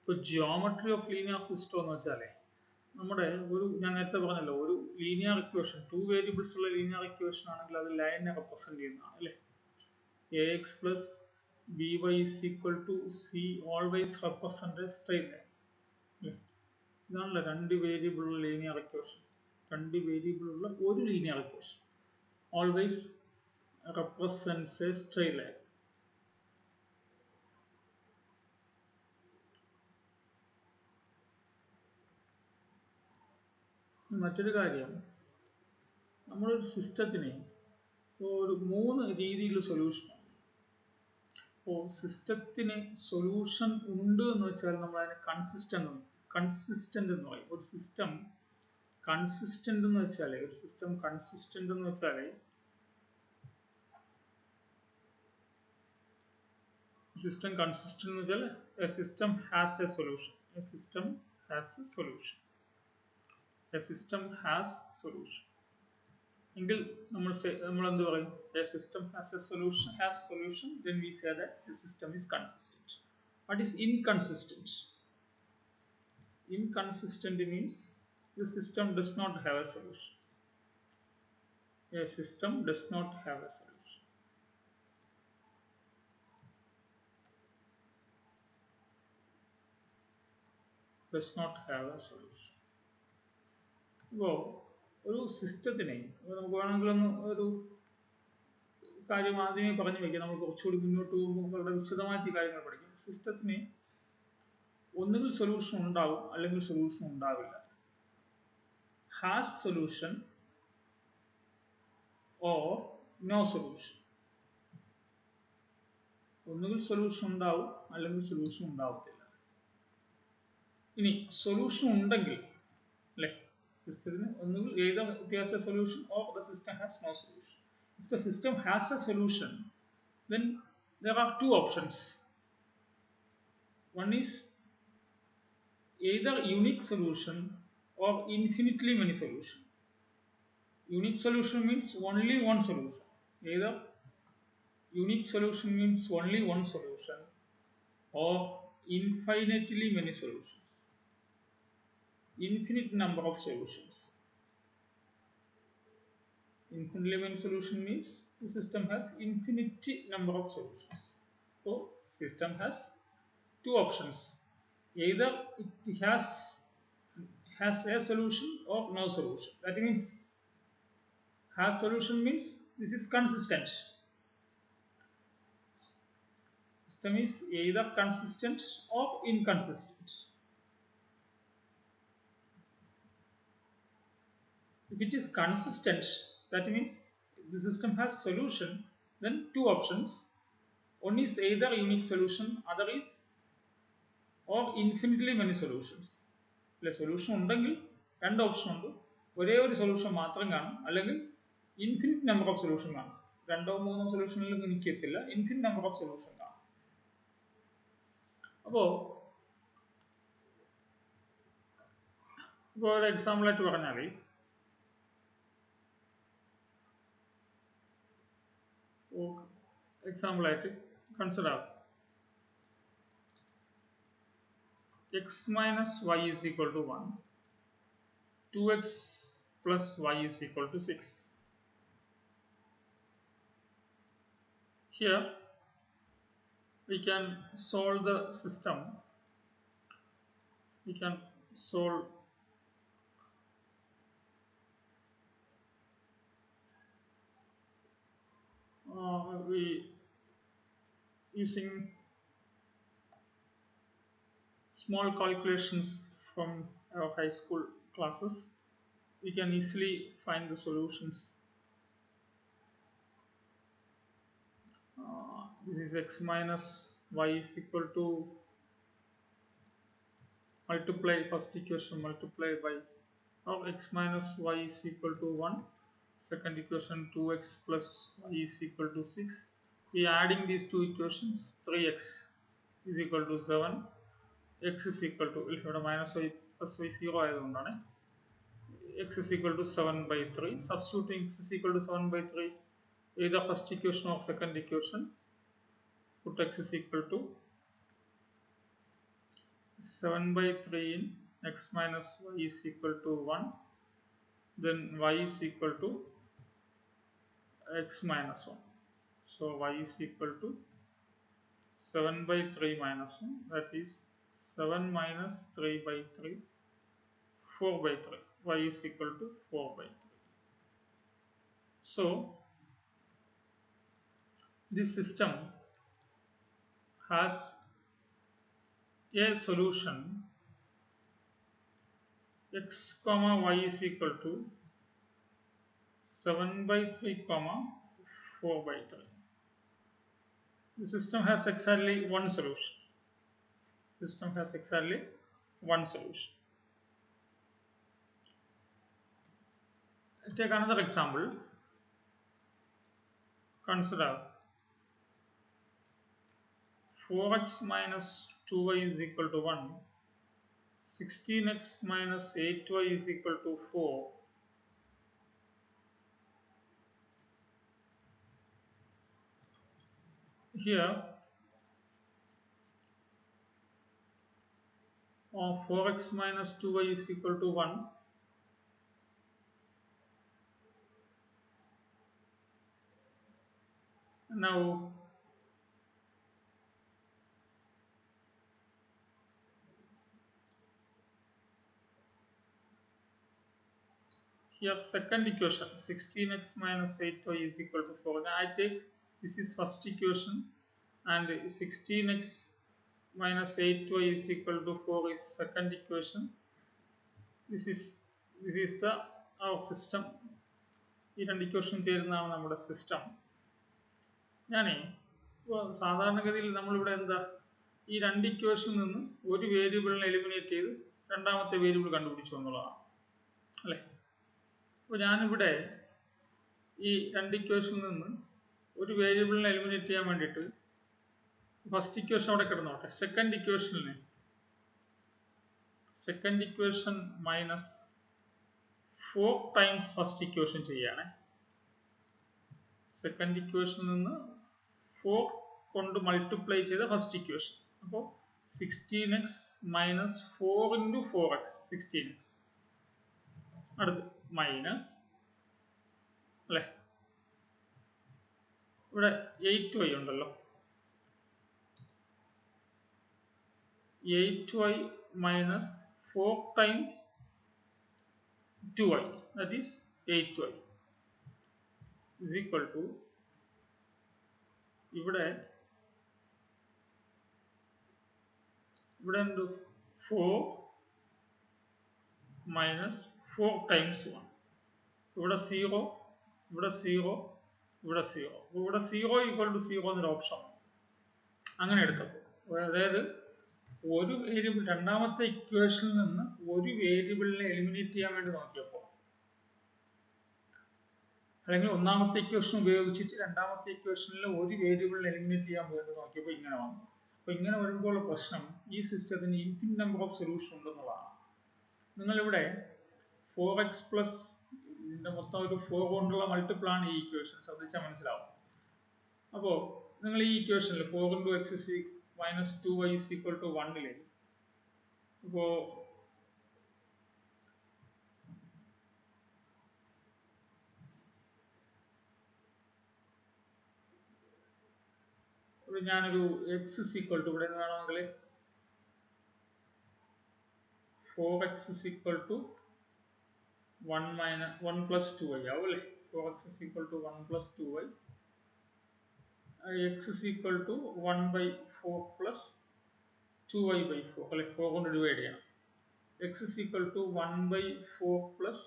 ഇപ്പോൾ geometry of linear system എന്ന് വെച്ചാൽ നമ്മുടെ ഞാൻ നേരത്തെ പറഞ്ഞല്ലോ, ഒരു ലീനിയർ ഇക്വേഷൻ 2 വേരിയബിൾസ് ഉള്ള ലീനിയർ ഇക്വേഷൻ ആണെങ്കിൽ അത് ലൈനിനെ റെപ്രസെന്റ് ചെയ്യുന്നതാണ് അല്ലേ. ax plus by is equal to c always represent a straight line. ഇതാണല്ലോ 2 വേരിയബിൾ ഉള്ള ലീനിയർ ഇക്വേഷൻ. 2 വേരിയബിൾ ഉള്ള ഒരു linear equation always represents a straight line. മറ്റൊരു കാര്യം, നമ്മളൊരു സിസ്റ്റത്തിന് ഒരു 3 രീതിയിൽ സൊല്യൂഷൻ. അപ്പോൾ സിസ്റ്റത്തിന് സൊല്യൂഷൻ ഉണ്ട് എന്ന് വെച്ചാൽ നമ്മൾ അതിനെ കൺസിസ്റ്റന്റ് എന്ന് പറയും. ഒരു സിസ്റ്റം കൺസിസ്റ്റന്റ് എന്ന് വെച്ചാൽ a system has a solution. എങ്കിൽ നമ്മൾ എന്ത് പറയും? A system has solution, then we say that the system is consistent. What is inconsistent? Inconsistent means the system does not have a solution. A system does not have a solution. അപ്പോൾ ഒരു സിസ്റ്റത്തിനെ നമുക്ക് വേണമെങ്കിൽ ഒരു കാര്യം ആദ്യമേ പറഞ്ഞു വയ്ക്കാം. നമ്മൾ കുറച്ചുകൂടി മുന്നോട്ട് പോകുമ്പോൾ വളരെ വിശദമായിട്ട് ഈ കാര്യങ്ങൾ പഠിക്കും. സിസ്റ്റത്തിന് ഒന്നുകിൽ സൊല്യൂഷൻ ഉണ്ടാവും, അല്ലെങ്കിൽ സൊല്യൂഷൻ ഉണ്ടാവില്ല. Has solution or no solution. ഒന്നുകിൽ സൊല്യൂഷൻ ഉണ്ടാവും, അല്ലെങ്കിൽ സൊല്യൂഷൻ ഉണ്ടാവത്തില്ല. ഇനി സൊല്യൂഷൻ ഉണ്ടെങ്കിൽ അല്ലെ, സിസ്റ്റത്തിന് ഒന്നുകിൽ either it has a solution or the system has no solution. If the system has a solution, then there are 2 options. One is either unique solution or infinitely many solution. Unique solution means only one solution. Either unique solution means only one solution or infinitely many solutions. Infinite number of solutions. Infinitely many solution means the system has infinite number of solutions. So system has 2 options. Either it has a solution or no solution. That means has solution means this is consistent. System is either consistent or inconsistent. If it is consistent, that means the system has solution, then 2 options. One is either unique solution, other is or infinitely many solutions. Solution ഉണ്ടെങ്കിൽ 2 option ഉണ്ട്. ഒരേ ഒരു solution മാത്രം കാണും, അല്ലെങ്കിൽ infinite number of solution കാണും. 2 or 3 സൊല്യൂഷനിലൊന്നും എനിക്കെത്തില്ല, ഇൻഫിനിറ്റ് നമ്പർ ഓഫ് സൊല്യൂഷൻ കാണും. അപ്പോൾ ഒരു എക്സാമ്പിൾ ആയിട്ട് പറഞ്ഞാൽ, consider x minus y is equal to 1, 2x plus y is equal to 6. Here we can solve the system. We can solve using small calculations from our high school classes. We can easily find the solutions. This is x minus y is equal to, multiply first equation, multiply by, or x minus y is equal to 1. Second equation 2x plus y is equal to 6. We are adding these 2 equations. 3x is equal to 7. X is equal to, minus y plus y 0 ആയതുകൊണ്ടാണ്. X is equal to 7 by 3. Substituting x is equal to 7 by 3, either first equation or second equation. Put x is equal to 7 by 3 in x minus y is equal to 1, then y is equal to x minus 1. So y is equal to 7 by 3 minus 1, that is 7 minus 3 by 3, 4 by 3. Y is equal to 4 by 3. So this system has a solution x comma y is equal to 7 by 3 comma 4 by 3. The system has exactly one solution. System has exactly one solution. Take another example. Consider 4x minus 2y is equal to 1, 16x minus 8y is equal to 4. Here 4x minus 2y is equal to 1. Now here second equation 16x minus 8y is equal to 4. Now I take this is first equation and 16x minus 8y is equal to 4 is second equation. This is the our system. ഈ രണ്ട് equation ചേരുന്നതാണ് നമ്മുടെ system. ഞാനേ സാധാരണഗതിയിൽ നമ്മളിവിടെ എന്താ ഈ രണ്ട് ഇക്വേഷനിൽ നിന്ന് ഒരു വേരിയബിളിനെ എലിമിനേറ്റ് ചെയ്ത് രണ്ടാമത്തെ വേരിയബിൾ കണ്ടുപിടിച്ചു എന്നുള്ളതാണ് അല്ലേ. അപ്പോൾ ഞാനിവിടെ ഈ രണ്ട് ഇക്വേഷനിൽ നിന്ന് ഒരു വേരിയബിളിനെ എലിമിനേറ്റ് ചെയ്യാൻ വേണ്ടിയിട്ട് ഫസ്റ്റ് ഇക്വേഷൻ അവിടെ കിടന്നോട്ടെ. Second equation minus 4 times first equation ചെയ്യാണ്. സെക്കൻഡ് ഇക്വേഷനിൽ നിന്ന് 4 കൊണ്ട് മൾട്ടിപ്ലൈ ചെയ്ത ഫസ്റ്റ് ഇക്വേഷൻ. അപ്പോൾ 16x minus 4 into 4x 16x. അടുത്ത് മൈനസ് അല്ലേ, ഇവിടെ 8y ഉണ്ടല്ലോ, 8y minus 4 times 2y, that is 8y is equal to ഇവിടെ 4 minus 4 times 1. ഇവിടെ 0, ഇവിടെ 0, ഇവിടെ 0. ഇവിടെ 0 equal to 0 എന്നൊരു ഓപ്ഷൻ അങ്ങനെ എടുത്തപ്പോൾ, അതായത് ഒരു വേരിയബിൾ രണ്ടാമത്തെ ഇക്വേഷനിൽ നിന്ന് ഒരു വേരിയബിളിനെ എലിമിനേറ്റ് ചെയ്യാൻ വേണ്ടി നോക്കിയപ്പോൾ, അല്ലെങ്കിൽ ഒന്നാമത്തെ ഇക്വേഷൻ ഉപയോഗിച്ചിട്ട് രണ്ടാമത്തെ ഇക്വേഷനിൽ ഒരു വേരിയബിളിനെ എലിമിനേറ്റ് ചെയ്യാൻ വേണ്ടി നോക്കിയപ്പോൾ ഇങ്ങനെ വന്നു. അപ്പോൾ ഇങ്ങനെ വരുമ്പോൾ പ്രശ്നം ഈ സിസ്റ്റത്തിന് ഇൻഫിനിറ്റ് നമ്പർ ഓഫ് സൊല്യൂഷൻ ഉണ്ടെന്നുള്ളതാണ്. നിങ്ങളിവിടെ 4x പ്ലസ് ഇതിൻ്റെ മൊത്തം ഒരു 4 കൊണ്ടുള്ള മൾട്ടിപ്പിളാണ് ഈ ഇക്വേഷൻ, ശ്രദ്ധിച്ചാൽ മനസ്സിലാവും. അപ്പോൾ നിങ്ങൾ ഈ ഇക്വേഷനിൽ 4 into x minus 2y is equal to 1 ലെ ഇപ്പോൾ ഞാനൊരു x is equal to ഇവിടെ വേണമെങ്കിൽ 4x is equal to 1 plus 2y ആവും അല്ലേ. 4x is equal to 1 plus 2y, x is equal to 1 by 4 plus 2y by 4 അല്ലെ, 4 കൊണ്ട് divide ചെയ്യണം. x is equal to 1 by 4 plus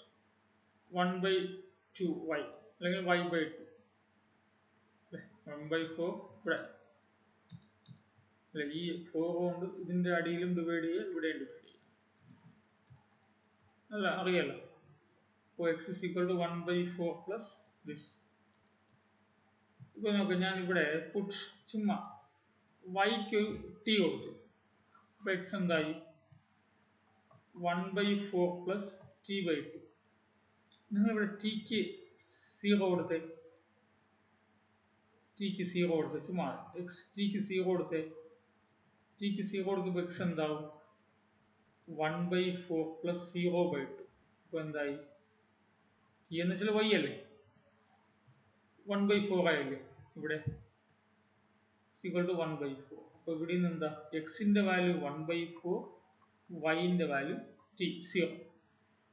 1 by 2y അല്ലെങ്കിൽ y by 2 അല്ലെ, 1 by 4 ഇവിടെ അല്ലെ, ഈ 4 കൊണ്ട് ഇതിൻ്റെ അടിയിലും ഡിവൈഡ് ചെയ്യുക, ഇവിടെയും ഡിവൈഡ് ചെയ്യുക അല്ല, അറിയാലോ. അപ്പോൾ x is equal to 1 by 4 plus this. ഇപ്പോൾ നോക്കാം, ഞാൻ ഇവിടെ പുട്ട് ചുമ്മാ വൈക്ക് ടി കൊടുത്തു. അപ്പോൾ എക്സ് എന്തായി 1 by 4 പ്ലസ് ടി ബൈ 2. നിങ്ങളിവിടെ ടിക്ക് 0 കൊടുത്തേ, ടിക്ക് 0 കൊടുത്തേ, ചുമ്മാ ടിക്ക് 0 കൊടുത്തേ. ടിക്ക് 0 കൊടുക്കുമ്പോൾ എക്സ് എന്താവും 1/4 പ്ലസ് 0/2. അപ്പോൾ എന്തായി? ടി എന്ന് വെച്ചാൽ y അല്ലേ, 1/4 ആയല്ലേ ഇവിടെ, ഈക്വൽ ടു 1/4. അപ്പോൾ ഇവിടെ നിന്ന് എന്താ, എക്സിന്റെ വാല്യൂ 1/4, വൈന്റെ വാല്യൂ ടി 0.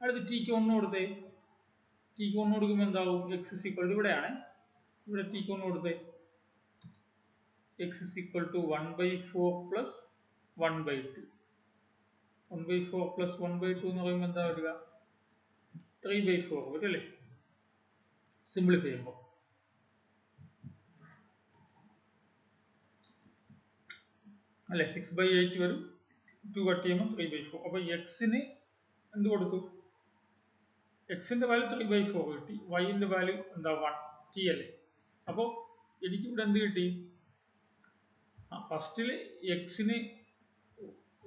അടുത്ത് ടിക്ക് 1 കൊടുത്തേ, ടിക്ക് 1 കൊടുക്കുമ്പോൾ എന്താവും, എക്സ് ഇസ് ഈക്വൽ ടു ഇവിടെയാണ്, ഇവിടെ ടിക്ക് 1 കൊടുത്തേ, x is equal to 1/4 plus 1/2. 1/4 plus 1/2 എന്ന് പറയുമ്പോൾ എന്താ വരിക, 3/4 വരും അല്ലേ, സിംപ്ലിഫൈ ചെയ്യുമ്പോൾ. അല്ലെ 6/8 വരും, 2 കട്ട് ചെയ്യുമ്പോൾ 3/4. അപ്പൊ എക്സിന് എന്ത് കൊടുത്തു, എക്സിന്റെ വാല്യൂ 3/4 കിട്ടി, വൈന്റെ വാല്യൂ എന്താ 1 ടി അല്ലേ. അപ്പോൾ എനിക്ക് ഇവിടെ എന്ത് കിട്ടി, ഫസ്റ്റില് എക്സിന്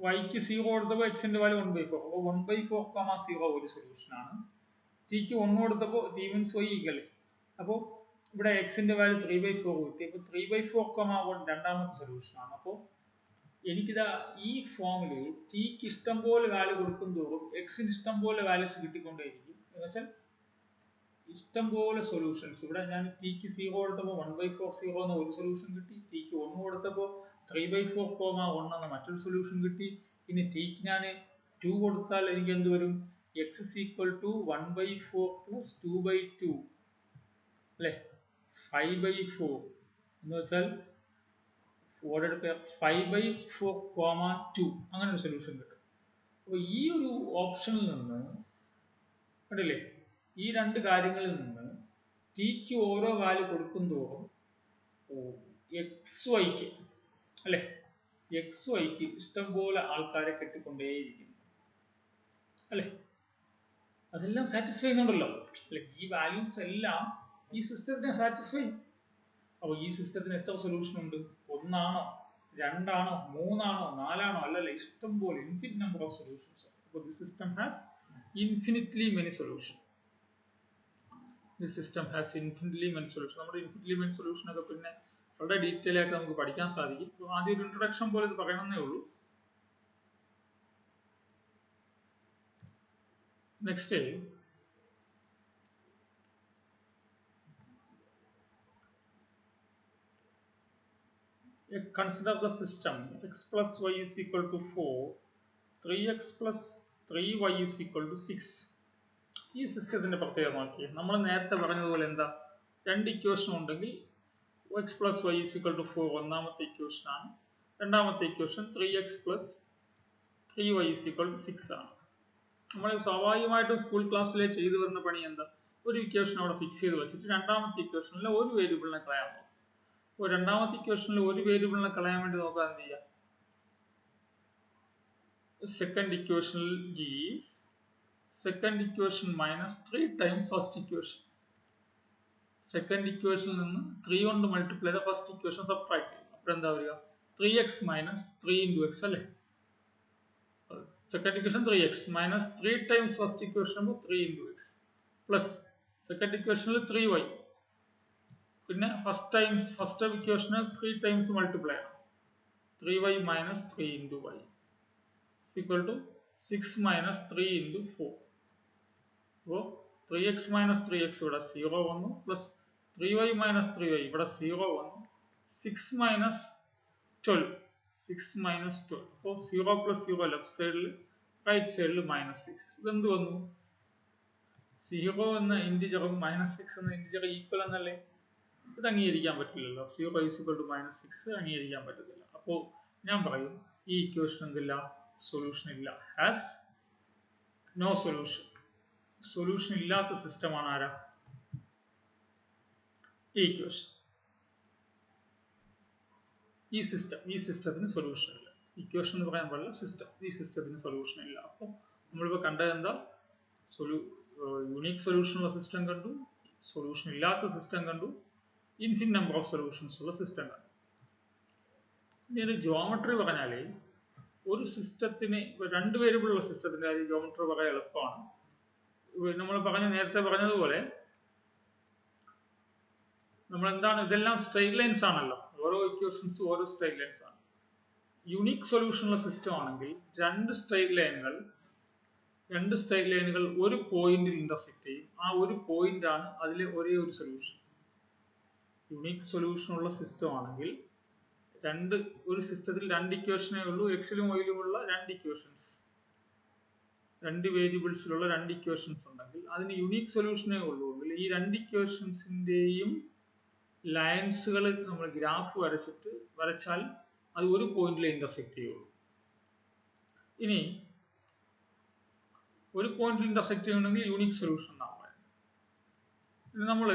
വൈക്ക് 0 കൊടുത്തപ്പോൾ എക്സിന്റെ വാല്യൂ 1/4. അപ്പോൾ 1/4, 0 ഒരു സൊല്യൂഷനാണ്. ടിക്ക് 1 കൊടുത്തപ്പോൾ ടി മീൻസ് വൈ ഈക്വൽ. അപ്പോൾ ഇവിടെ എക്സിന്റെ വാല്യൂ 3/4 കിട്ടി. അപ്പോൾ 3/4, 1 രണ്ടാമത്തെ സൊല്യൂഷനാണ്. അപ്പോൾ എനിക്കിതാ ഈ ഫോമില് ടിക്ക് ഇഷ്ടം പോലെ വാല്യൂ കൊടുക്കും തോറും എക്സിന് ഇഷ്ടം പോലെ വാല്യൂസ് കിട്ടിക്കൊണ്ടേയിരിക്കും. എന്ന് വെച്ചാൽ ഇഷ്ടം പോലെ സൊല്യൂഷൻസ്. ഇവിടെ ഞാൻ ടിക്ക് 0 കൊടുത്തപ്പോൾ 1/4 0 എന്ന ഒരു സൊല്യൂഷൻ കിട്ടി, ടിക്ക് 1 കൊടുത്തപ്പോൾ 3/4, 1 എന്ന മറ്റൊരു സൊല്യൂഷൻ കിട്ടി. ഇനി ടിക്ക് ഞാൻ 2 കൊടുത്താൽ എനിക്ക് എന്ത് വരും, x is equal to 1/4 plus 2/2 അല്ലെ, 5/4 എന്ന് വെച്ചാൽ 5/4, 2 അങ്ങനെ ഒരു സൊല്യൂഷൻ കിട്ടും. അപ്പോൾ ഈ ഒരു ഓപ്ഷനിൽ നിന്ന് കണ്ടില്ലേ, ഈ രണ്ട് കാര്യങ്ങളിൽ നിന്ന് ടിക്ക് ഓരോ വാല്യൂ കൊടുക്കും തോറും എക്സ് വൈക്ക് അല്ലെ, എക്സ് വൈക്ക് ഇഷ്ടംപോലെ ആൾക്കാരെ കെട്ടിക്കൊണ്ടേയിരിക്കുന്നു അല്ലെ. അതെല്ലാം സാറ്റിസ്ഫൈ ചെയ്യുന്നുണ്ടല്ലോ അല്ലെ, ഈ വാല്യൂസ് എല്ലാം ഈ സിസ്റ്റത്തിനെ സാറ്റിസ്ഫൈ. അപ്പോൾ ഈ സിസ്റ്റത്തിന് എത്ര സൊല്യൂഷൻ ഉണ്ട്, 1 ആണോ, 2 ആണോ, 3 ആണോ, 4 ആണോ, അല്ലല്ല, ഇഷ്ടം പോലെ ഇൻഫിനിറ്റ് നമ്പർ ഓഫ് സൊല്യൂഷൻസ്. അപ്പോൾ this system has infinitely many solution. This system has infinitely many solution. നമ്മുടെ ഇൻഫിനിറ്റ്ലി മെനി സൊല്യൂഷൻ ഒക്കെ പിന്നെ വളരെ ഡീറ്റെയിൽ ആയിട്ട് നമുക്ക് പഠിക്കാൻ സാധിക്കും. അപ്പോൾ ആദ്യം ഒരു ഇൻട്രൊഡക്ഷൻ പോലെ ഇത് പറയണമെന്നേ ഉള്ളൂ. Next, consider the system x plus y is equal to 4, 3x plus 3y is equal to 6. ഈ സിസ്റ്റത്തിന്റെ പ്രത്യേകത നോക്കിയേ, നമ്മൾ നേരത്തെ പറഞ്ഞതുപോലെ എന്താ, രണ്ട് ഇക്വേഷൻ ഉണ്ടെങ്കിൽ x plus y is equal to 4 ഒന്നാമത്തെ ഇക്വേഷൻ ആണ്, രണ്ടാമത്തെ equation 3x plus 3y is equal to 6 ആണ്. നമ്മൾ സ്വാഭാവികമായിട്ടും സ്കൂൾ ക്ലാസ്സിലെ ചെയ്തു വരുന്ന പണി എന്താ, ഒരു ഇക്വേഷൻ അവിടെ ഫിക്സ് ചെയ്ത് വെച്ചിട്ട് രണ്ടാമത്തെ ഇക്വേഷനിൽ ഒരു വേരിയബിളിനെ കളയാൻ നോക്കും. അപ്പോൾ രണ്ടാമത്തെ ഇക്വേഷനിൽ ഒരു വേരിയബിളിനെ കളയാൻ വേണ്ടി നോക്കാൻ എന്ത് ചെയ്യാം, സെക്കൻഡ് ഇക്വേഷനിൽ gives second equation minus 3 times first equation. Second ഇക്വേഷനിൽ നിന്ന് 3 കൊണ്ട് മൾട്ടിപ്ലൈ ചെയ്ത ഫസ്റ്റ് ഇക്വേഷൻ സബ്ട്രാക്ട് ചെയ്യും. അപ്പോൾ എന്താ വരിക, 3x മൈനസ് 3 into x അല്ലേ. Second equation 3x minus 3 times first equation 3 into x plus second ഇക്വേഷനിൽ 3y, പിന്നെ ഫസ്റ്റ് ഇക്വേഷന് 3 ടൈംസ് മൾട്ടിപ്ലൈ ആണ്, 3y minus 3 into y equal to 6 minus 3 into 4. അപ്പോൾ 3x മൈനസ് 3x ഇവിടെ 0 വന്നു, പ്ലസ് 3y മൈനസ് 3y ഇവിടെ 0 വന്നു, 6 minus 12, 6 minus 12. അപ്പോൾ 0 plus 0 left സൈഡിൽ, റൈറ്റ് സൈഡിൽ മൈനസ് 6. ഇതെന്ത് വന്നു, 0 എന്ന ഇൻറ്റിജറും മൈനസ് 6 എന്ന ഇൻറ്റിജർ ഈക്വൽ എന്നല്ലേ. ഇത് അംഗീകരിക്കാൻ പറ്റില്ലല്ലോ, 0 is equal to മൈനസ് 6 അംഗീകരിക്കാൻ പറ്റത്തില്ല. അപ്പോൾ ഞാൻ പറയും ഈ ഇക്വേഷൻ എന്തില്ല, സൊല്യൂഷൻ ഇല്ല, ഹാസ് നോ സൊല്യൂഷൻ. സൊല്യൂഷൻ ഇല്ലാത്ത സിസ്റ്റമാണ് ആരാ, ഈ ഇക്വേഷൻ. ഈ സിസ്റ്റത്തിന് സൊല്യൂഷൻ ഇല്ല. ഇക്വേഷൻ എന്ന് പറയാൻ പാടില്ല, സിസ്റ്റം. ഈ സിസ്റ്റത്തിന് സൊല്യൂഷൻ ഇല്ല. അപ്പോൾ നമ്മളിപ്പോൾ കണ്ടത് എന്താ, യൂണിക് സൊല്യൂഷൻ ഉള്ള സിസ്റ്റം കണ്ടു, സൊല്യൂഷൻ ഇല്ലാത്ത സിസ്റ്റം കണ്ടു, ഇൻഫിനിറ്റ് നമ്പർ ഓഫ് സൊല്യൂഷൻസ് ഉള്ള സിസ്റ്റം കണ്ടു. ഇനി ഒരു ജോമെട്രി പറഞ്ഞാല് ഒരു സിസ്റ്റത്തിന്, രണ്ട് വേരിയബിൾ ഉള്ള സിസ്റ്റത്തിന്റെ കാര്യം ജോമെട്രി പറയാൻ എളുപ്പമാണ്. നമ്മൾ നേരത്തെ പറഞ്ഞതുപോലെ നമ്മൾ എന്താണ്, ഇതെല്ലാം സ്ട്രെയിറ്റ് ലൈൻസ് ആണല്ലോ, ഓരോ ഇക്വേഷൻസും ഓരോ സ്ട്രെയിറ്റ് ലൈൻസ് ആണ്. യുണീക് സൊല്യൂഷൻ ഉള്ള സിസ്റ്റം ആണെങ്കിൽ രണ്ട് സ്ട്രെയിറ്റ് ലൈനുകൾ ഒരു പോയിന്റിൽ ഇന്റർസെക്ട് ചെയ്യും. ആ ഒരു പോയിന്റ് ആണ് അതിലെ ഒരേ ഒരു സൊല്യൂഷൻ. യുണീക് സൊല്യൂഷൻ ഉള്ള സിസ്റ്റം ആണെങ്കിൽ ഒരു സിസ്റ്റത്തിൽ രണ്ട് ഇക്വേഷനേ ഉള്ളൂ, എക്സിലും വൈയിലുമുള്ള രണ്ട് ഇക്വേഷൻസ്, രണ്ട് വേരിയബിൾസിലുള്ള രണ്ട് ഇക്വേഷൻസ് ഉണ്ടെങ്കിൽ അതിന് യുണീക് സൊല്യൂഷനേ ഉള്ളൂ. ഈ രണ്ട് ഇക്വേഷൻസിന്റെയും ലൈൻസുകൾ നമ്മൾ ഗ്രാഫ് വരച്ചാൽ അത് ഒരു പോയിന്റിൽ ഇന്റർസെക്ട് ചെയ്യുള്ളൂ. ഇനി ഒരു പോയിന്റിൽ ഇന്റർസെക്ട് ചെയ്യണമെങ്കിൽ യുണീക് സൊല്യൂഷൻ എന്നാണ് പറയുന്നത്. ഇനി നമ്മൾ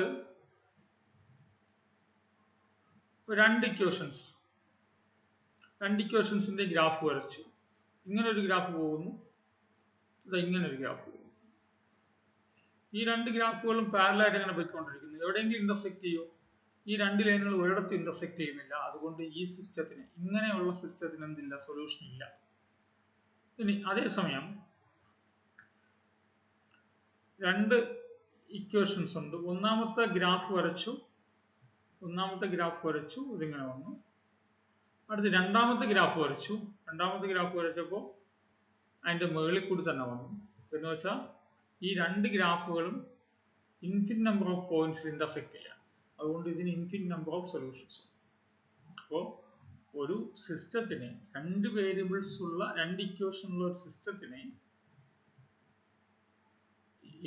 രണ്ട് ഇക്വേഷൻസിന്റെ ഗ്രാഫ് വരച്ചു. ഇങ്ങനെ ഒരു ഗ്രാഫ് പോകുന്നു, ഇങ്ങനെ ഒരു ഗ്രാഫ് പോകുന്നു. ഈ രണ്ട് ഗ്രാഫുകളും പാരലൽ ആയിട്ട് അങ്ങനെ പോയിക്കൊണ്ടിരിക്കുന്നു. എവിടെയെങ്കിലും ഇന്റർസെക്ട് ചെയ്യോ? ഈ രണ്ട് ലൈനുകൾ ഒരിടത്തും ഇന്റർസെക്ട് ചെയ്യുന്നില്ല. അതുകൊണ്ട് ഈ സിസ്റ്റത്തിന്, ഇങ്ങനെയുള്ള സിസ്റ്റത്തിന് എന്തില്ല, സൊല്യൂഷൻ ഇല്ല. ഇനി അതേസമയം രണ്ട് ഇക്വേഷൻസ് ഉണ്ട്. ഒന്നാമത്തെ ഗ്രാഫ് വരച്ചു, ഇതിങ്ങനെ വന്നു. അടുത്ത് രണ്ടാമത്തെ ഗ്രാഫ് വരച്ചപ്പോൾ അതിന്റെ മുകളിൽ കൂടി തന്നെ വന്നു. എന്ന് വെച്ചാൽ ഈ രണ്ട് ഗ്രാഫുകളും ഇൻഫിനിറ്റ് നമ്പർ ഓഫ് പോയിന്റ്സിൽ ഇന്റർസെക്ട് ചെയ്യാം. അതുകൊണ്ട് ഇതിന് ഇൻഫിനിറ്റ് നമ്പർ ഓഫ് സൊല്യൂഷൻസ്. അപ്പോൾ ഒരു സിസ്റ്റത്തിന് രണ്ട് വേരിയബിൾസ് ഉള്ള രണ്ട് ഇക്വേഷൻ ഉള്ള ഒരു സിസ്റ്റത്തിന്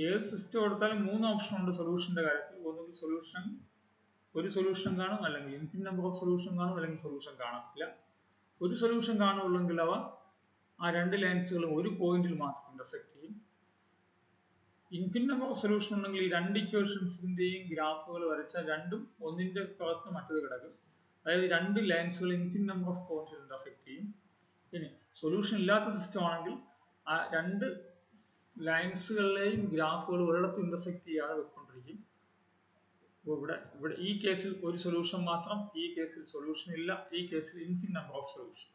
ഏത് സിസ്റ്റം എടുത്താലും മൂന്ന് ഓപ്ഷൻ ഉണ്ട് സൊല്യൂഷന്റെ കാര്യത്തിൽ. ഒന്നുകിൽ ഒരു സൊല്യൂഷൻ കാണും, അല്ലെങ്കിൽ ഇൻഫിനിറ്റ് നമ്പർ ഓഫ് സൊല്യൂഷൻ കാണും, അല്ലെങ്കിൽ സൊല്യൂഷൻ കാണത്തില്ല. ഒരു സൊല്യൂഷൻ കാണുള്ളെങ്കിൽ അവ ആ രണ്ട് ലൈൻസുകളും ഒരു പോയിന്റിൽ മാത്രം ഇന്റർസെക്ട് ചെയ്യും. ഇൻഫിനിറ്റ് നമ്പർ ഓഫ് സൊല്യൂഷൻ ഉണ്ടെങ്കിൽ ഈ രണ്ട് ഇക്വേഷൻസിന്റെയും ഗ്രാഫുകൾ വരച്ചാൽ രണ്ടും ഒന്നിന്റെ പുറത്ത് മറ്റത് കിടക്കും. അതായത് രണ്ട് ലൈൻസുകൾ ഇൻഫിനിറ്റ് നമ്പർ ഓഫ് പോയിന്റ്സിൽ ഇന്റർസെക്ട് ചെയ്യും. ഇനി സൊല്യൂഷൻ ഇല്ലാത്ത സിസ്റ്റം ആണെങ്കിൽ ആ രണ്ട് ലൈൻസുകളിലെയും ഗ്രാഫുകൾ ഒരിടത്ത് ഇന്റർസെക്ട് ചെയ്യാതെ വെക്കൊണ്ടിരിക്കും. ഇവിടെ ഈ കേസിൽ ഒരു സൊല്യൂഷൻ മാത്രം, ഈ കേസിൽ സൊല്യൂഷൻ ഇല്ല, ഈ കേസിൽ infinite number of solution.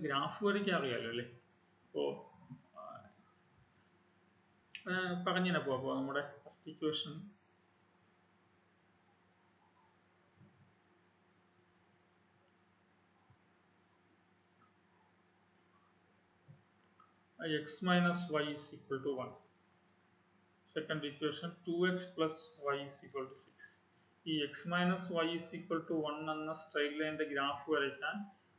Graph വരയ്ക്കാൻ അറിയാലോ അല്ലേ? അപ്പോ പറഞ്ഞിനെ പോ. അപ്പോൾ നമ്മുടെ first equation x minus y is equal to 1. Second equation 2x plus y is equal to 6. ഈ x minus y is equal to 1 എന്ന സ്ട്രെയിറ്റ് ലൈനിന്റെ ഗ്രാഫ് വരയ്ക്കാൻ,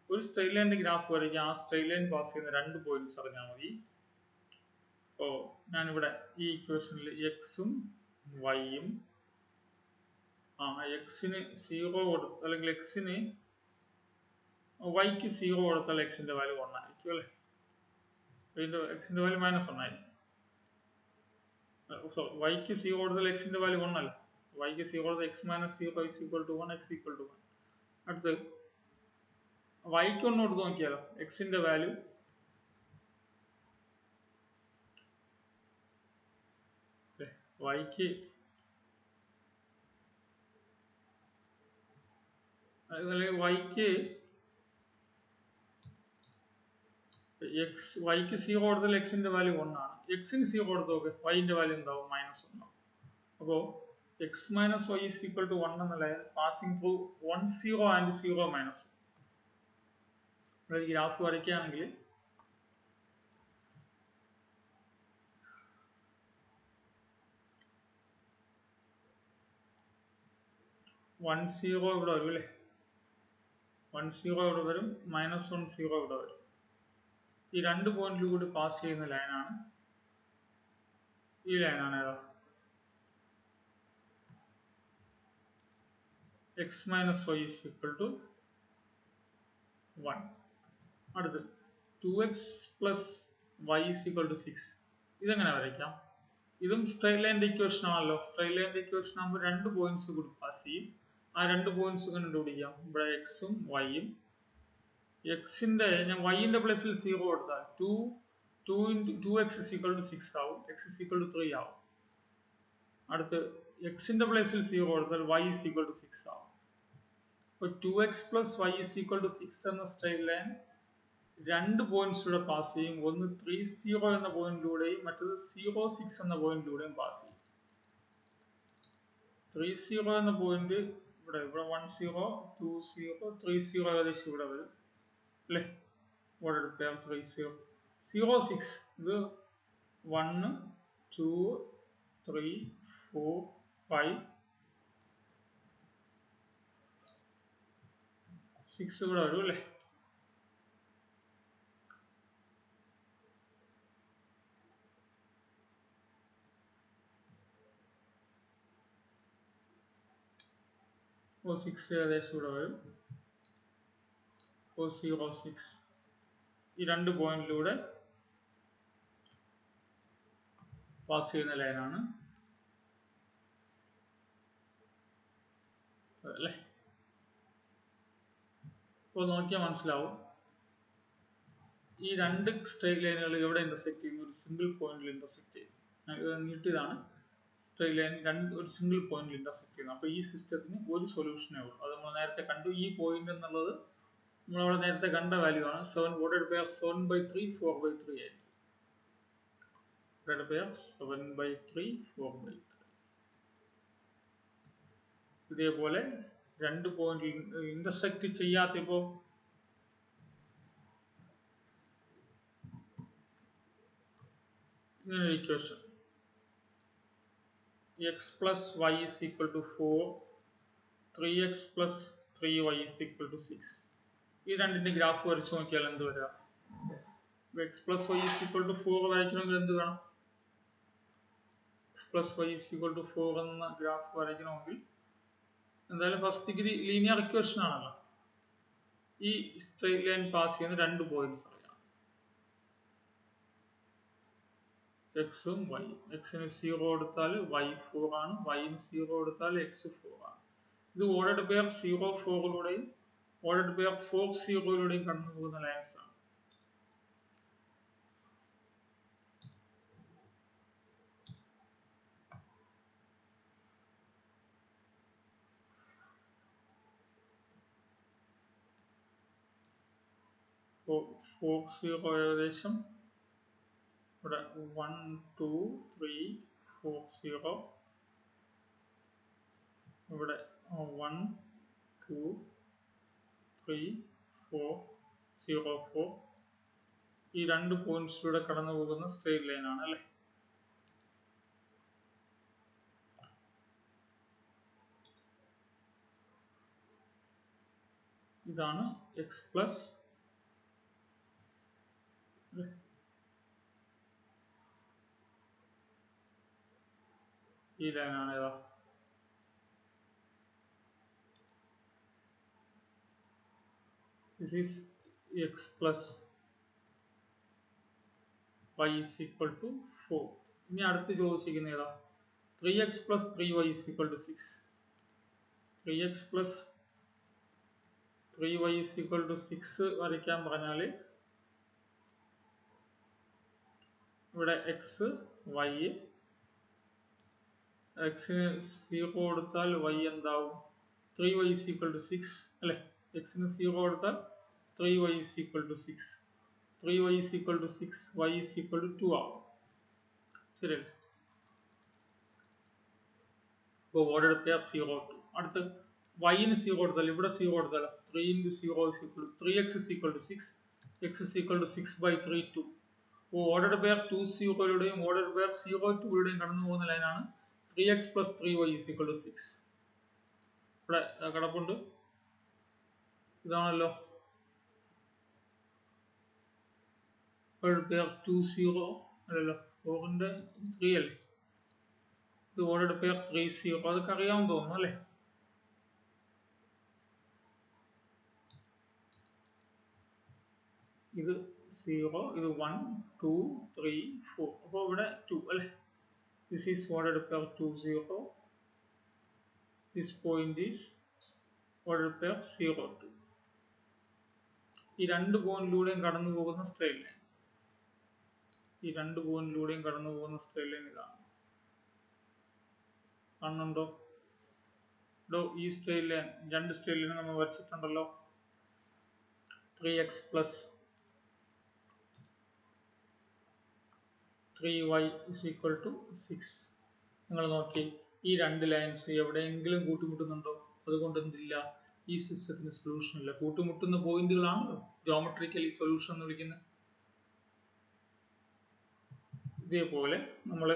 ഒരു സ്ട്രെയിറ്റ് ലൈനിന്റെ ഗ്രാഫ് വരയ്ക്കാൻ ആ സ്ട്രെയിറ്റ് ലൈൻ പാസ് ചെയ്യുന്ന രണ്ട് പോയിന്റ്സ് അറിഞ്ഞാൽ മതി. അപ്പോൾ ഞാനിവിടെ ഈ ഇക്വേഷനിൽ എക്സും വൈയും എക്സിന് 0 കൊടുത്ത്, അല്ലെങ്കിൽ വൈക്ക് 0 കൊടുത്താൽ എക്സിന്റെ വാല്യൂ 1 ആയിരിക്കും അല്ലേ? എക്സിന്റെ വാല്യൂ -1 ആയിരിക്കും. വൈക്ക് 0 കൊടുത്താൽ എക്സിന്റെ വാല്യൂ 1 അല്ല. വൈക്ക് 0 കൊടുത്താൽ x minus 0 is equal to 1, x equal to 1. അടുത്ത് വൈക്ക് 1 കൊടുത്ത് നോക്കിയാലോ? എക്സിന്റെ വാല്യൂ വൈക്ക് വൈക്ക് 0 കൊടുത്താൽ എക്സിന്റെ വാല്യൂ 1 ആണ്. എക്സിന് 0 കൊടുത്ത് നോക്ക്, വൈന്റെ വാല്യൂ എന്താവും? -1. അപ്പോ x minus y is equal to 1 എന്ന line passing through 1 0 and 0 -1. Graph വരയ്ക്കുകയാണെങ്കിൽ 1 0 ഇവിടെ വരും അല്ലേ? 1 0 ഇവിടെ വരും, -1 0 ഇവിടെ വരും. ഈ രണ്ട് പോയിന്റിൽ കൂടി പാസ് ചെയ്യുന്ന ലൈനാണ് ഈ ലൈനാണ് ഏതാ? x minus y is equal to 1. അടുത്ത് 2x plus y is equal to 6. ഇതെങ്ങനെ വരയ്ക്കാം? ഇതും സ്ട്രെയിറ്റ് ലൈനിന്റെ ഇക്വേഷൻ ആണല്ലോ. സ്ട്രെയിറ്റ് ലൈനിന്റെ ഇക്വേഷൻ ആകുമ്പോൾ രണ്ട് പോയിന്റ്സ് കൂടി പാസ് ചെയ്യും. ആ രണ്ട് പോയിന്റ്സ് കണ്ടുപിടിക്കാം. ഇവിടെ എക്സും വൈയും. എക്സിന്റെ, ഞാൻ വൈന്റെ പ്ലേസിൽ 0 കൊടുത്താൽ 2x is equal to 6 ആവും, x is equal to 3 ആവും. അടുത്ത് എക്സിന്റെ പ്ലേസിൽ 0 കൊടുത്താൽ y is equal to 6 ആവും. അപ്പോൾ 2x plus y is equal to 6 എന്ന സ്ട്രെയിറ്റ് ലൈൻ രണ്ട് പോയിന്റ്സിലൂടെ പാസ് ചെയ്യും. ഒന്ന് 3 0 എന്ന പോയിന്റിലൂടെയും മറ്റത് 0 6 എന്ന പോയിന്റിലൂടെയും പാസ് ചെയ്യും. 30 എന്ന പോയിന്റ് ഇവിടെ 10 20 30 ഏകദേശം ഇവിടെ വരും അല്ലേ? ഓർഡർ പെയർ 30 06 ഇത് 1 2 3 4 5 6 ഇവിടെ വരും അല്ലേ? അപ്പോൾ 6 ഏകദേശം ഇവിടെ വരും. 06 ഈ രണ്ട് പോയിന്റിലൂടെ പാസ് ചെയ്യുന്ന ലൈനാണ് അല്ലേ? അപ്പോൾ നോക്കിയാൽ മനസ്സിലാവും ഈ രണ്ട് സ്ട്രെയിറ്റ് ലൈനുകൾ എവിടെ ഇന്റർസെക്ട് ചെയ്യുന്നു? ഒരു സിംഗിൾ പോയിന്റിൽ ഇന്റർസെക്ട് ചെയ്യും. നീട്ടിയതാണ് സ്ട്രെയിറ്റ് ലൈൻ ഒരു സിംഗിൾ പോയിന്റിൽ ഇന്റർസെക്ട് ചെയ്യുന്നു. അപ്പോൾ ഈ സിസ്റ്റത്തിന് ഒരു സൊല്യൂഷനേ ഉള്ളൂ. അത് നമ്മൾ നേരത്തെ കണ്ടു. ഈ പോയിന്റ് എന്നുള്ളത് നമ്മളവിടെ നേരത്തെ കണ്ട വാല്യൂ ആണ്. 7 ഓർഡർ പെയർ 7/3 4/3 ആയിരിക്കും. Order pair 7/3 4/3. ഇതേപോലെ രണ്ട് പോയിന്റിൽ ഇന്റർസെക്ട് ചെയ്യാത്തപ്പോ ഇങ്ങനെ ഒരു equation x plus y is equal to 4 3x plus 3y is equal to 6. ഈ രണ്ടിന്റെ ഗ്രാഫ് വരച്ചു നോക്കിയാൽ എന്ത് വരിക? x plus y is equal to 4 വരയ്ക്കണമെങ്കിൽ എന്ത് വേണം? x plus y is equal to 4 എന്ന ഗ്രാഫ് വരയ്ക്കണമെങ്കിൽ എന്തായാലും ഫസ്റ്റ് ഡിഗ്രി ലീനിയർ ഇക്വേഷൻ ആണല്ലോ. ഈ സ്ട്രെയിറ്റ് ലൈൻ പാസ് ചെയ്യുന്ന രണ്ട് പോയിന്റ്സ് അറിയാം, എക്സും വൈ. എക്സിന് 0 കൊടുത്താൽ y 4 ആണ്, yന് 0 കൊടുത്താൽ x 4 ആണ്. ഇത് ഓർഡർ പെയർ 0 4ലൂടെയും ഓർഡർ പെയർ 4 0ലൂടെയും കടന്നു പോകുന്ന ലൈൻസ് ആണ്. അപ്പോൾ 4 0 ഏകദേശം ഇവിടെ 1 2 3 4 0 ഇവിടെ 1 2 3 4 0 4 ഈ രണ്ട് പോയിന്റ്സിലൂടെ കടന്നു പോകുന്ന സ്ട്രെയിറ്റ് ലൈൻ ആണ് അല്ലേ? ഇതാണ് എക്സ് പ്ലസ് ഈ ലൈനാണ് ഏതാ? This is x plus y is equal to 4. ഇനി അടുത്ത് ചോദിച്ചിരിക്കുന്ന ഏതാ? 3x plus 3y is equal to 6. 3x plus 3y is equal to 6 വരയ്ക്കാൻ പറഞ്ഞാൽ ഇവിടെ x y എക്സിന് 0 കൊടുത്താൽ y എന്താവും? 3y is equal to 6 അല്ലേ? എക്സിന് 0 കൊടുത്താൽ 3y is equal to 6. 3y is equal to 6, y is equal to 2 ആവും. ശരിയല്ലേ? ഇപ്പോൾ ഓർഡർ പെയർ 0 2. അടുത്ത് yന് 0 കൊടുത്താൽ ഇവിടെ 0 കൊടുത്താൽ 3 into 0 is equal to 3x is equal to 6, x is equal to 6/3 2. അപ്പോൾ ഓർഡർ പെയർ 2 0ലൂടെയും ഓർഡർ പെയർ 0 2ലൂടെയും കടന്നു പോകുന്ന ലൈനാണ് 3x plus 3y is equal to 6. ഇവിടെ കിടപ്പുണ്ട്. ഇതാണല്ലോ ഓർഡർ പെയർ 2 0 അല്ലല്ലോ, 4ന്റെ 3 അല്ലേ? ഇത് ഓർഡർ പെയർ 3 0. അതൊക്കെ അറിയാമെന്ന് തോന്നുന്നു അല്ലേ? ഇത് 0, ഇത് 1 2 3 4. അപ്പോൾ ഇവിടെ 2 അല്ലേ? This is ordered pair 2 0. This point is ordered pair 0 2. ഈ രണ്ട് പോയിന്റിലൂടെയും കടന്നു പോകുന്ന സ്ട്രെയിറ്റ് ലൈൻ, ഈ രണ്ട് പോയിന്റിലൂടെയും കടന്നു പോകുന്ന സ്ട്രെയിറ്റ് ലൈൻ ഇതാണ്. കാണുന്നുണ്ടോ? ഈ സ്ട്രെയിറ്റ് ലൈൻ, രണ്ട് സ്ട്രെയിറ്റ് ലൈൻ നമ്മൾ വരച്ചിട്ടുണ്ടല്ലോ. 3x plus 3y is equal to 6. നിങ്ങൾ നോക്കി ഈ രണ്ട് ലൈൻസ് എവിടെയെങ്കിലും കൂട്ടിമുട്ടുന്നുണ്ടോ? അതുകൊണ്ട് എന്തില്ല, ഈ സിസ്റ്റത്തിന് സൊല്യൂഷൻ ഇല്ല. കൂട്ടിമുട്ടുന്ന പോയിന്റുകളാണല്ലോ ജോമെട്രിക്കലി സൊല്യൂഷൻ എന്ന് വിളിക്കുന്നത്. ഇതേപോലെ നമ്മൾ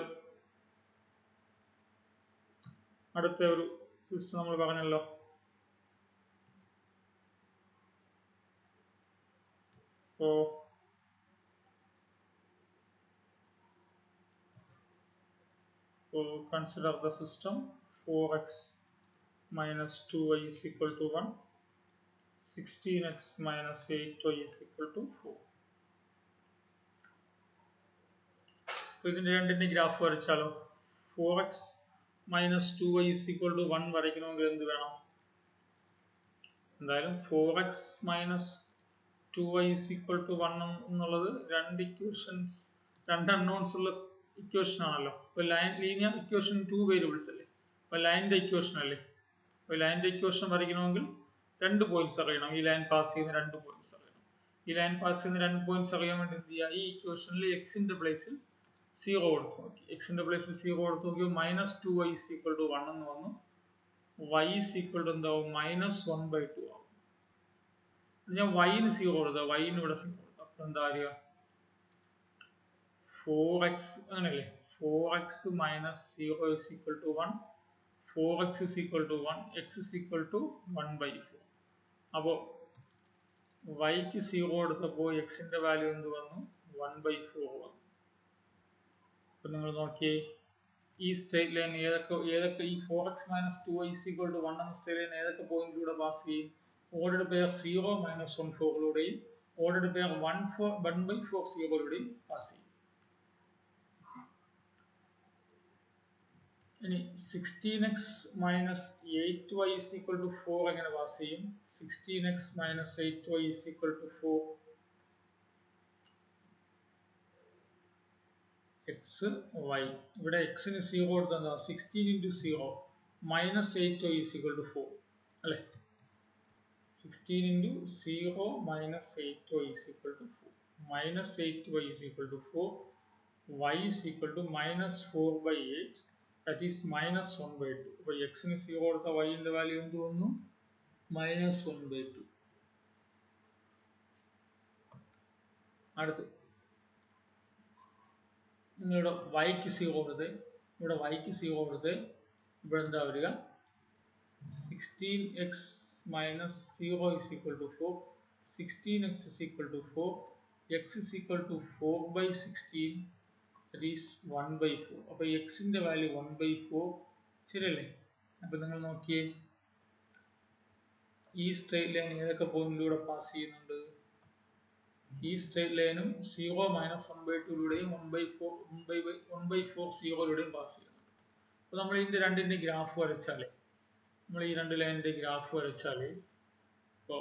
അടുത്ത ഒരു സിസ്റ്റം നമ്മൾ പറഞ്ഞല്ലോ, consider the system 4x minus 2y is equal to 1, 16x minus 8y is equal to 4. ഇതിന്റെ രണ്ടിന്റെ ഗ്രാഫ് വരച്ചാലോ? 4x minus 2y is equal to 1 വരയ്ക്കണമെങ്കിൽ എന്ത് വേണം? എന്തായാലും 4x minus 2y is equal to 1 എന്നുള്ളത് രണ്ട് ഇക്വേഷൻസ്, രണ്ട് അൺനോൺസ് ഉള്ള ഇക്വേഷൻ ആണല്ലോ. ഇപ്പൊ ലീനിയർ ഇക്വേഷൻ 2 വേരിയബിൾസ് അല്ലേ, അപ്പൊ ലൈനിന്റെ ഇക്വേഷൻ അല്ലേ. അപ്പൊ ലൈനിന്റെ ഇക്വേഷൻ വരയ്ക്കണമെങ്കിൽ രണ്ട് പോയിന്റ്സ് അറിയണം. ഈ ലൈൻ പാസ് ചെയ്യുന്ന രണ്ട് പോയിന്റ്സ് അറിയണം. ഈ ലൈൻ പാസ് ചെയ്യുന്ന രണ്ട് പോയിന്റ്സ് അറിയാൻ വേണ്ടി എന്ത് ചെയ്യുക, ഈ ഇക്വേഷനിൽ എക്സിന്റെ പ്ലേസിൽ 0 കൊടുത്തു നോക്കി. എക്സിന്റെ പ്ലേസിൽ 0 കൊടുത്തു നോക്കിയോ -2y is equal to 1 എന്ന് വന്നു. y is equal to എന്താവും? -1/2 ആവും. ഞാൻ y ന് 0 കൊടുത്ത, y ന് ഇവിടെ 0 കൊടുത്ത, അപ്പൊ എന്താ അറിയുക? 4x അങ്ങനെയല്ലേ, 4x minus 0 is equal to 1, 4x is equal to 1, x is equal to 1/4. അപ്പോ y ക്ക് 0 കൊടുത്തപ്പോൾ x ന്റെ വാല്യൂ എന്ത് വന്നു? 1/4 വന്നു. അപ്പൊ നിങ്ങൾ നോക്കിയേ, ഈ സ്ട്രേറ്റ് ലൈൻ ഏതൊക്കെ ഈ 4x minus 2y is equal to 1 എന്ന സ്ട്രേറ്റ് ലൈൻ ഏതൊക്കെ പോയിന്റിലൂടെ പാസ് ചെയ്യും? ഓർഡർഡ് പെയർ 0 minus 1 4ലൂടെയും ഓർഡർഡ് പെയർ 1/4 0ലൂടെയും പാസ് ചെയ്യും. ഇനി 16x minus 8y is equal to 4 എങ്ങനെ പാസ് ചെയ്യും? 16x minus 8y is equal to 4. x, y. ഇവിടെ x ന് 0 കൊടുത്താൽ എന്താ? 16 into 0 minus 8y is equal to 4 അല്ലേ? 16 into 0 minus 8y is equal to 4. Minus 8y is equal to 4. Y is equal to minus 4/8. That is minus 1/2. അപ്പോൾ x ന് 0 കൊടുത്ത y ന്റെ value എന്ത് വന്നു? -1/2. അടുത്ത് നിങ്ങളുടെ y ക്ക് 0 കൊടുത്ത്, ഇവിടെ y ക്ക് 0 കൊടുത്ത്, ഇവിടെ എന്താ വരിക? 16x minus 0 is equal to 4. 16x is equal to 4. x is equal to 4/16. That is 1/4. അപ്പോൾ x ന്റെ വാല്യൂ 1/4 ശരിയല്ലേ? അപ്പൊ നിങ്ങൾ നോക്കിയേ, ഈ സ്ട്രേറ്റ് ലൈൻ ഏതൊക്കെ പോയിന്റിലൂടെ പാസ് ചെയ്യുന്നുണ്ട്? ഈ സ്ട്രേറ്റ് ലൈനും 0 minus 1/2ലൂടെയും 1/4 0ലൂടെയും പാസ് ചെയ്യുന്നുണ്ട്. അപ്പൊ നമ്മൾ ഇതിന്റെ രണ്ടിന്റെ ഗ്രാഫ് വരച്ചാലേ, നമ്മൾ ഈ രണ്ട് ലൈനിന്റെ ഗ്രാഫ് വരച്ചാലേ, ഇപ്പോ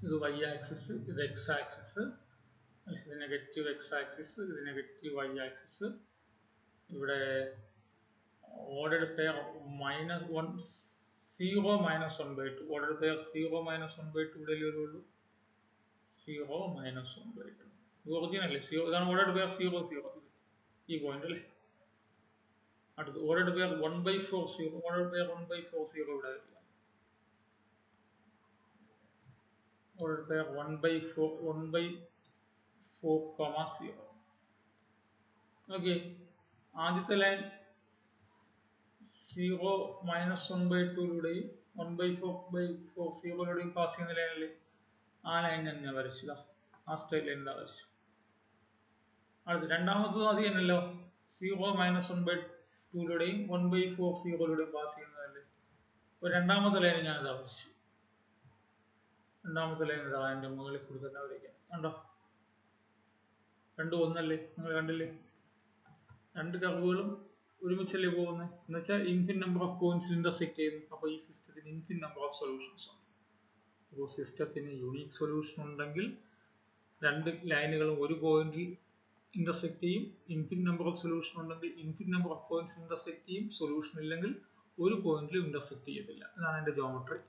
ഇത് y ആക്സിസ്, ഇത് x ആക്സിസ്, ഇത് നെഗറ്റീവ് x ആക്സിസ്, ഇത് നെഗറ്റീവ് y ആക്സിസ്. ഇവിടെ ordered pair -0 minus 1/2. Ordered pair 0 minus 1/2 ഇവിടെ വരുള്ളൂ. 0 minus 1/2 ഇത് ഒറിജിനൽ അല്ലേ? ഇതാണ് ഓർഡർഡ് പെയർ 0 0, ഈ പോയിന്റ് അല്ലേ? അടുത്ത് ഓർഡർഡ് പെയർ 1/4 0. ഓർഡർഡ് പെയർ 1/4 0 ഇവിടെ വരില്ല. Ordered pair 1/4 0. ഓക്കെ, ആദ്യത്തെ ലൈൻ 0 minus 1/2ലൂടെയും 1/4 0ലൂടെയും പാസ് ചെയ്യുന്ന ലൈനല്ലേ? ആ ലൈൻ തന്നെ വരച്ചതാ, ആ സ്ട്രേറ്റ് ലൈൻ വരച്ചു. അടുത്ത് രണ്ടാമത്തത് അത് തന്നെയല്ലോ, 0 minus 1/2ലൂടെയും 1/4 0ലൂടെയും പാസ് ചെയ്യുന്നതല്ലേ? അപ്പോൾ രണ്ടാമത്തെ ലൈൻ ഞാനിതാ വരച്ചു. രണ്ടാമത്തെ ലൈൻ ഇതാ അതിന്റെ മുകളിൽ കൂടി തന്നെ വരയ്ക്കാം. കണ്ടോ? രണ്ടും ഒന്നല്ലേ? നിങ്ങൾ കണ്ടില്ലേ? രണ്ട് കർവുകളും ഒരുമിച്ചല്ലേ പോകുന്നത്? എന്നുവെച്ചാൽ infinite number of points intersect ചെയ്യുന്നു. അപ്പോൾ ഈ സിസ്റ്റത്തിന് ഇൻഫിനിറ്റ് നമ്പർ ഓഫ് സൊല്യൂഷൻസ് ഉണ്ട്. അപ്പോൾ സിസ്റ്റത്തിന് യൂണീക് സൊല്യൂഷൻ ഉണ്ടെങ്കിൽ രണ്ട് ലൈനുകളും ഒരു പോയിന്റിൽ ഇന്റർസെക്ട് ചെയ്യും. ഇൻഫിനിറ്റ് നമ്പർ ഓഫ് സൊല്യൂഷൻ ഉണ്ടെങ്കിൽ infinite number of points intersect ചെയ്യും. സൊല്യൂഷൻ ഇല്ലെങ്കിൽ ഒരു പോയിന്റിലും ഇന്റർസെക്ട് ചെയ്യത്തില്ല. ഇതാണ് അതിന്റെ ജോമെട്രി.